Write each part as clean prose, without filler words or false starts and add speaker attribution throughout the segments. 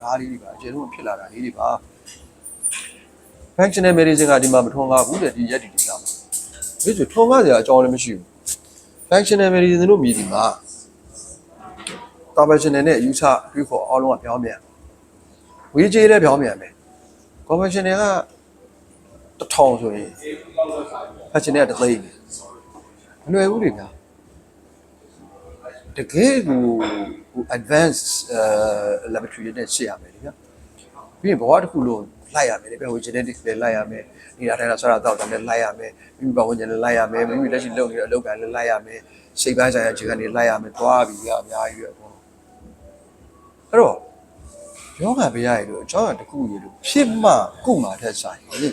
Speaker 1: ဒါလေးတွေပါအကျဉ်းဆုံးဖြစ်လာတာလေးတွေပါ functional medicine ကဒီမှာမထွန်းကားဘူးတဲ့ဒီရက်ဒီဒေတာမှာဒီဆိုထွန်းကားစရာအကြောင်းလည်းမရှိဘူး functional medicine တို့မြည်ဒီမှာ conventional နဲ့ ယူဆတွေးခေါ်အားလုံးကပြောင်းပြန်ဝေးကြေးလည်းပြောင်းပြန်ပဲ conventional က1000ဆိုရင် functional က3သိန်းမလွယ်ဘူးလေဗျာတကယ်ကို advanced laboratory နဲ့ရှင်းရမယ်လေဗျာပြီးရင်ဘဝတစ်ခုလုံးလိုက်ရမယ်လေဟို genetics လည်းလိုက်ရမယ်နေတာတိုင်းဆရာတောက်တယ်လည်းလိုက်ရမယ်မိမိပတ်ဝန်းကျင်လည်းလိုက်ရမယ်မိမိလက်ရှိလုပ်နေတဲ့အလုပ်ကလည်းလိုက်ရမယ်စိတ်ပိုင်းဆိုင်ရာခြေကနေလိုက်ရမယ်သွားပြီးအများကြီးပဲပေါ့အဲ့တော့ယောဂဘေးရည်လို့အကြောင်းအရာတစ်ခုရေလို့ဖြစ်မှကုမှထက်ဆိုင်လေ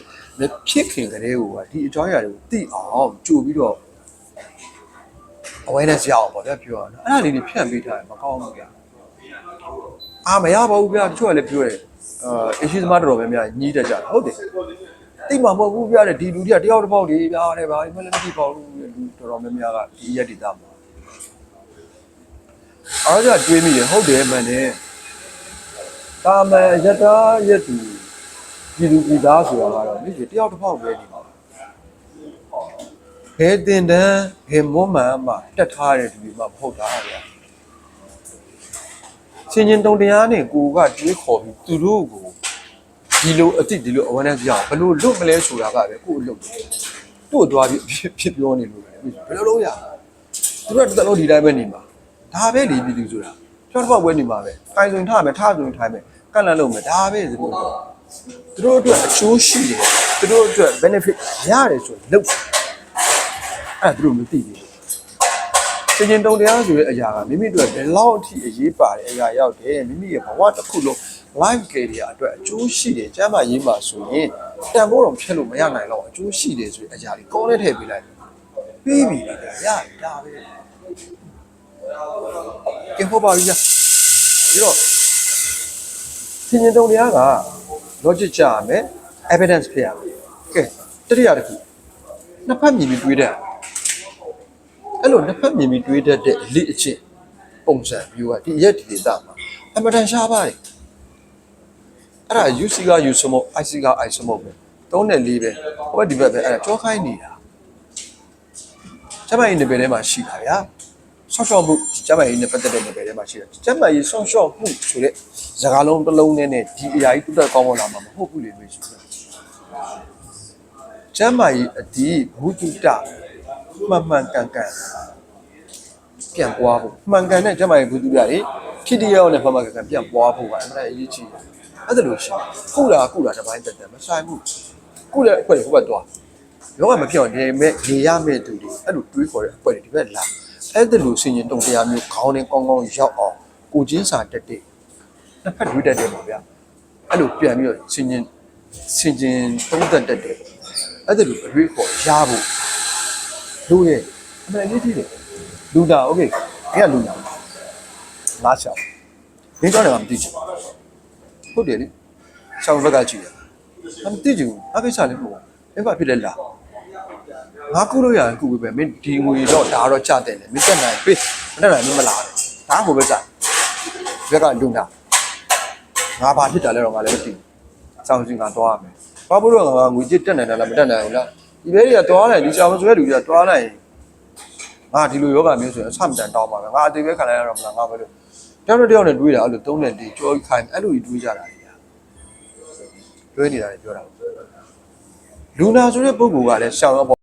Speaker 1: ဖြစ်ခင်ကလေးကိုဒီအကြောင်းအရာတွေကိုသိအောင်ကြိုပြီးတော့awareness ရအောင်ပေါ့ဗျာပြောရအောင်အဲ့ဒါလေးတွေဖြန့်ပေးထားရင်မကောင်းဘူးဗျာမရပါဘူးဗျာတချို့ကလည်းပြောတယ်အရှိသမားတော်များများညှိတတ်ကြတယ်ဟုတ်တယ်တိတ်မှာမဟုတ်ဘူးဗျာတဲ့ဒီလူတွေကတယောက်တစ်ပေါက်လေးဗျာတဲ့ဗျာမလည်းမကြည့်ပါဘူးလူတော်တော်များများကဒီရက်ဒေတာမှာအားကြတွေးမိတယ်ဟုတ်တယ်မှန်တယ်ကာမယတ္တာယတ္တုဒီလူပြည်သားဆိုတာကတော့ဒီတယောက်တစ်ပေါက်ပဲနေပါဘယ်တင်တန်းဘယ်မွမ်းမှန်မှတက်ထားတဲ့သူတွေမှမဟုတ်တာဗျာရှင်ရှင်တုံတရားနဲ့ကိုကတွေးခေါ်ပြီးသူတို့ကိုဒီလိုအတိဒီလို awareness ရအောင်ဘယ်လိုလွတ်မလဲဆိုတာကပဲကို့အလုပ်တို့သွားပြီးဖြစ်ပြောနေလို့ဘယ်လိုလုပ်ရသူတို့တစ်လုံးဒီတိုင်းပဲနေမှာဒါပဲလေပြည်သူဆိုတာကျောင်းတစ်ပေါက်ပဲနေမှာပဲခိုင်စုံထားမယ်ထားစုံထားမယ်ကန့်လန့်လုပ်မယ်ဒါပဲသူတို့အတွက်အကျိုးရှိတယ်သူတို့အတွက် benefit ရတယ်ဆိုလုပ်အဲ့သူတို့မသိဘူးရှင်ရှင်တုံတရားဆိုတဲ့အရာကမိမိတို့ဘယ်လောက်အထိအရေးပါတဲ့အရာရောက်တယ်မိမိရဲ့ဘဝတစ်ခုလုံး life career အတွက်အကျိုးရှိတယ်ကျမ်းမာရေးမှာဆိုရင်တန်ဖိုးတော့ဖြတ်လို့မရနိုင်တော့အကျိုးရှိတယ်ဆိုတဲ့အရာလေးကောင်းတဲ့ထည့်ပေးလိုက်ပြီးပြီလေရတယ်ဒါပဲကဲဟောပါပြီဗျာပြီးတော့ရှင်ရှင်တုံတရားက logic ကြရမယ် evidence ဖြစ်ရမယ်ကဲတတိယတစ်ခုနှစ်ဖက်မြင်ပြီးတွေးတဲ့အဲ့လိုနှစ်ဖက်မြင်ပြီးတွေးတတ်တဲ့အလိအကျင့်ပုံစံမျိုးကဒီရက်ဒီဒေတာမှာအမတန်ရှားပါတယ်အဲ့ဒါ UC က U စမို့ IC က I စမို့ပဲ3နဲ့4ပဲဟိုဘက်ဒီဘက်ပဲအဲ့ဒါကြောခိုင်းနေတာကျမကြီးနယ်ပယ်ထဲမှာရှိတာဗျာဆော့ရှော့မှုကျမကြီးနဲ့ပတ်သက်တဲ့နယ်ပယ်ထဲမှာရှိတယ်ကျမကြီးဆော့ရှော့မှုဆိုတဲ့စကားလုံးတစ်လုံးနဲ့ဒီအရာကြီးတူတက်ကောင်းမလာမှာမဟုတ်ဘူးလေတွေ့ရှိတယ်ကျမကြီးအဒီဘုဒ္ဓတမှန်ကန်ပြန်ပွားဖို့မှန်ကန်တဲ့ကျမကြီးဘုဒ္ဓပြတွေဖြစ်တရားနဲ့မှန်ကန်ပြန်ပွားဖို့ကအမှန်အရေးကြီးတယ်အဲ့ဒါလို့ရှိရင်ကုတာတစ်ပိုင်းတက်တယ်မဆိုင်ဘူးကုတဲ့အခွင့်ဟိုဘက်သွားလောကမပြောင်းနေမဲ့နေရမဲ့သူတွေအဲ့လိုတွေးခေါ်တဲ့အခွင့်ဒီဘက်လာအဲ့ဒါလို့ဆင်ញင်တုံတရားမျိုးခေါင်းနဲ့ကောင်းကောင်းရောက်အောင်ကိုချင်းစာတက်တဲ့နှစ်ဖက်တွေးတတ်တယ်ပေါ့ဗျာအဲ့လိုပြန်ပြီးတော့ဆင်ញင်သုံးသက်တက်တယ်အဲ့ဒါလို့တွေးခေါ်ရဖို့လူရဲ့အမှန်အရေးကြီးတယ်လူတာโอเคအဲ့ကလူတာငါရှောင်းမင်းကြောင့်လည်းမသိချင်ဟုတ်တယ်လေရှောင်းဘက်ကကြည့်ရမသိချင်ဘူးအကိစ္စလည်းမဟုတ်ဘူးဘာဖြစ်လဲလားငါကုလို့ရတယ်ကုပဲမင်းဒီငွေတော့ဒါတော့ကြတဲ့လေမင်းတက်နိုင်ပေးမတက်နိုင်မလားဒါဟိုဘက်ကဘက်ကလူတာငါဘာဖြစ်တာလဲတော့ငါလည်းမသိဘူးစောင့်ကြည့်ငါသွားရမယ်ဘာလို့တော့ငါငွေကြည့်တက်နိုင်တာလားမတက်နိုင်ဘူးလားဒီဘဲတွေကသွားနိုင်ဒီချောင်းဆွဲလူတွေကသွားနိုင်ငါဒီလိုယောဂမျိုးဆိုရင်အဆမတန်တောင်းပါပဲငါအသေးပဲခံလိုက်ရတော့မလားငါပဲလို့တယောက်နဲ့တွေးတာအဲ့လို3နဲ့4ကြောခိုင်းအဲ့လိုကြီးတွေးကြတာလေတွေးနေတာလေပြောတာလူနာဆိုတဲ့ပုဂ္ဂိုလ်ကလည်းရှောင်းတော့